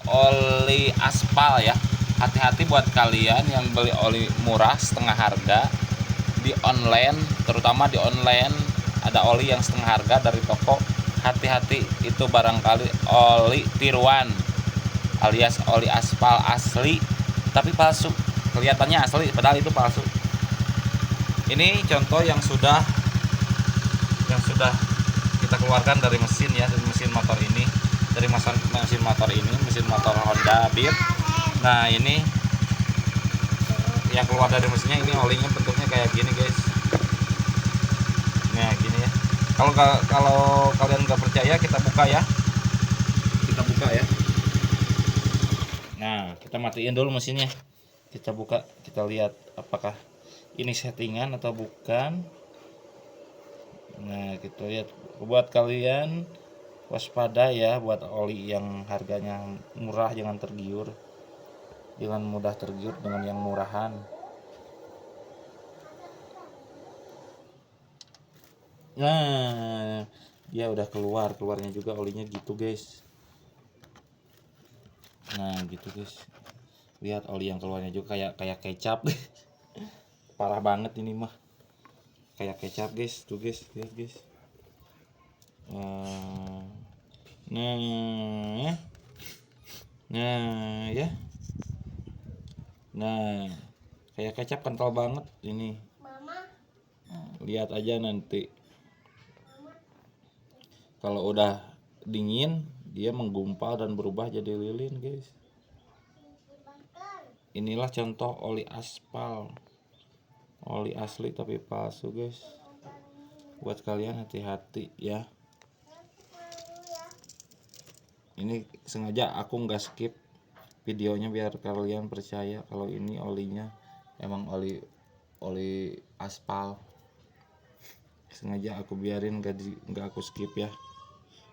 oli aspal ya. Hati-hati buat kalian yang beli oli murah setengah harga di online, terutama di online ada oli yang setengah harga dari toko. Hati-hati, itu barangkali oli tiruan alias oli aspal asli tapi palsu. Kelihatannya asli padahal itu palsu. Ini contoh yang sudah kita keluarkan dari mesin ya, dari mesin motor ini, mesin motor Honda Beat. Nah, ini yang keluar dari mesinnya, ini olinya bentuknya kayak gini guys. Nah gini ya. Kalau kalian nggak percaya, kita buka ya. Nah, kita matiin dulu mesinnya. Kita buka, kita lihat apakah ini settingan atau bukan. Nah, kita lihat. Buat kalian waspada ya, buat oli yang harganya murah, jangan tergiur. Jangan mudah tergiur dengan yang murahan. Nah, dia udah keluarnya juga olinya gitu guys. Nah, gitu guys. Lihat oli yang keluarnya juga kayak kecap. Parah banget ini mah. Kayak kecap guys, tuh guys, lihat guys. Nah, nah ya. Nah, kayak kecap kental banget ini. Lihat aja nanti. Kalau udah dingin, dia menggumpal dan berubah jadi lilin, guys. Inilah contoh oli aspal. Oli asli tapi palsu, guys. Buat kalian hati-hati ya. Ini sengaja aku nggak skip videonya biar kalian percaya kalau ini olinya emang oli aspal. Sengaja aku biarin nggak aku skip ya,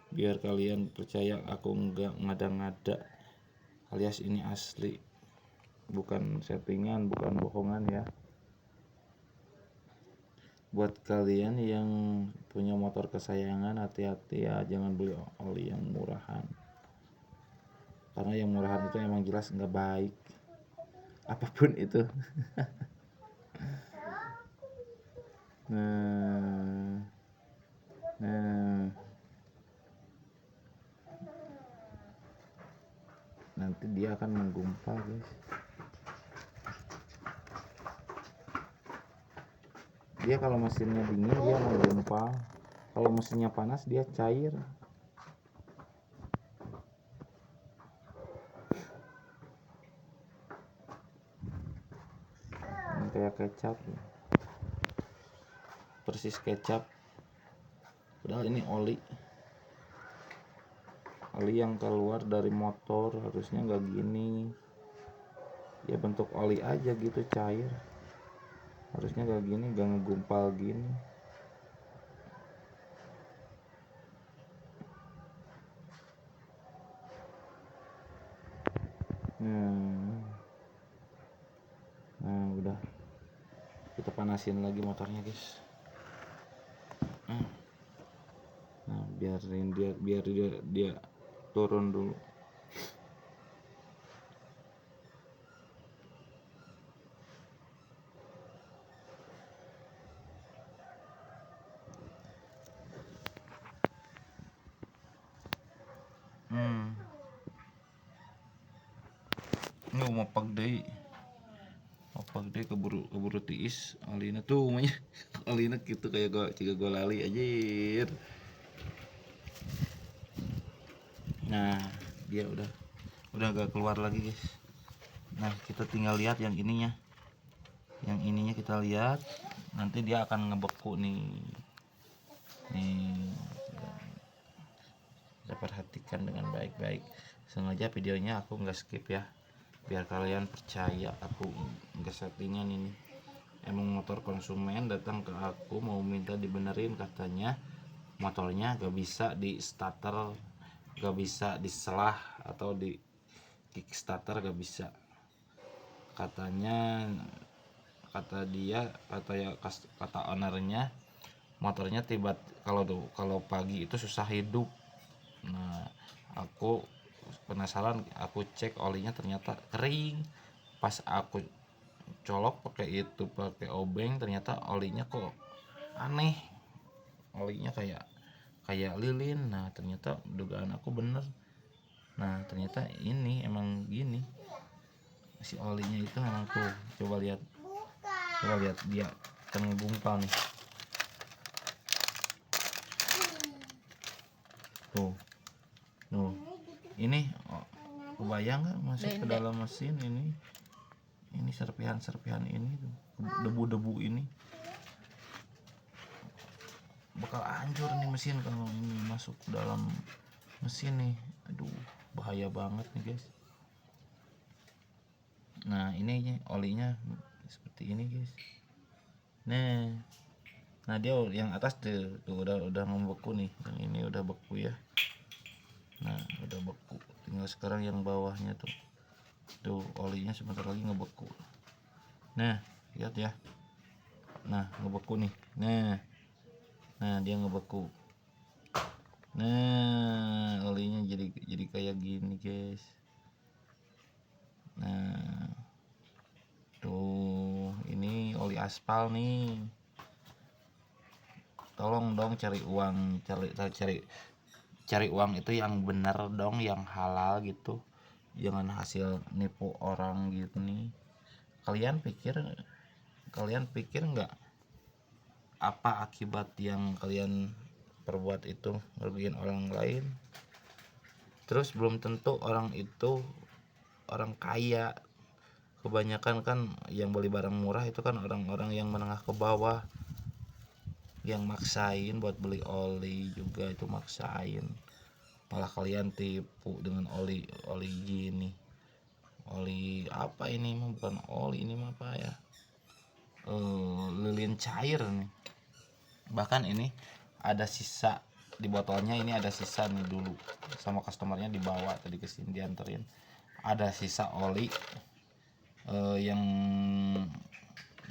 biar kalian percaya aku nggak ngada-ngada, alias ini asli, bukan settingan, bukan bohongan ya. Buat kalian yang punya motor kesayangan, hati-hati ya, jangan beli oli yang murahan, karena yang murahan itu emang jelas nggak baik apapun itu. nah nah nanti dia akan menggumpal guys. Dia kalau mesinnya dingin dia menggumpal, kalau mesinnya panas dia cair. Ini kayak kecap, persis kecap, padahal ini oli yang keluar dari motor. Harusnya nggak gini ya, bentuk oli aja gitu cair. Harusnya nggak gini, nggak ngegumpal gini. Nah udah, kita panasin lagi motornya guys. Nah biar dia turun dulu. Ini mau pagde keburu tiis alina tuh namanya. Alina gitu kayak gue lali anjir. Nah dia udah gak keluar lagi guys. Nah kita tinggal lihat yang ininya kita lihat, nanti dia akan ngebeku nih. Kita perhatikan dengan baik-baik. Sengaja videonya aku nggak skip ya, biar kalian percaya aku nggak settingan. Ini emang motor konsumen datang ke aku mau minta dibenerin, katanya motornya gak bisa di starter, gak bisa diselah atau di kickstarter, gak bisa katanya. Kata ownernya, motornya kalau pagi itu susah hidup. Nah aku penasaran, aku cek olinya ternyata kering. Pas aku colok pakai obeng, ternyata olinya kok aneh, olinya kayak kayak lilin. Nah ternyata dugaan aku bener. Nah ternyata ini emang gini, si olinya itu memang tuh, coba lihat dia kan ngebungkal nih tuh. Ini kebayang nggak masuk ke dalam mesin ini serpihan ini tuh, debu-debu ini bakal hancur nih mesin kalau ini masuk ke dalam mesin nih. Aduh bahaya banget nih guys. Nah ini olinya seperti ini guys. Nah dia yang atas tuh udah membeku nih, yang ini udah beku ya. Nah udah beku, tinggal sekarang yang bawahnya tuh olinya sebentar lagi ngebeku. Nah lihat ya, nah ngebeku nih. Nah dia ngebeku. Nah olinya jadi kayak gini guys. Nah tuh ini oli aspal nih. Tolong dong cari uang itu yang bener dong, yang halal gitu, jangan hasil nipu orang gitu nih. Kalian pikir nggak apa akibat yang kalian perbuat itu ngerugiin orang lain? Terus belum tentu orang itu orang kaya. Kebanyakan kan yang beli barang murah itu kan orang-orang yang menengah ke bawah, yang maksain buat beli oli juga itu maksain. Malah kalian tipu dengan oli gini. Oli apa ini mah, bukan oli, ini mah apa ya, lilin cair nih. Bahkan ini ada sisa di botolnya, ini ada sisa nih, dulu sama customernya dibawa tadi ke sini dianterin, ada sisa oli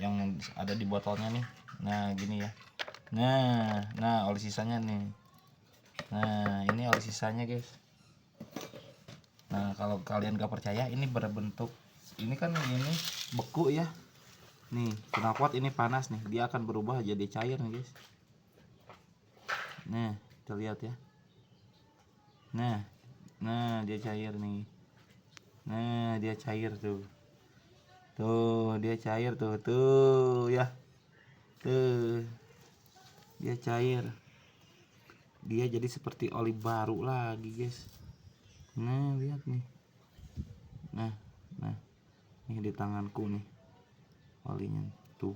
yang ada di botolnya nih. Nah gini ya, nah oli sisanya nih. Nah ini oli sisanya guys. Nah kalau kalian gak percaya, ini berbentuk ini kan, ini beku ya nih, knalpot ini panas nih, dia akan berubah jadi cair nih guys. Nah kita lihat ya, nah dia cair nih. Nah dia cair tuh dia cair tuh ya, tuh dia cair, dia jadi seperti oli baru lagi guys. Nah lihat nih, nah ini di tanganku nih olinya tuh,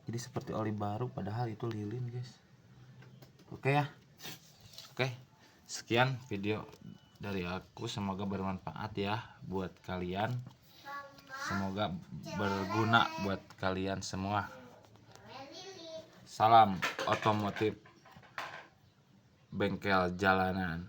jadi seperti oli baru padahal itu lilin guys. Oke ya, oke, sekian video dari aku, semoga bermanfaat ya buat kalian, semoga berguna buat kalian semua. Salam otomotif bengkel jalanan.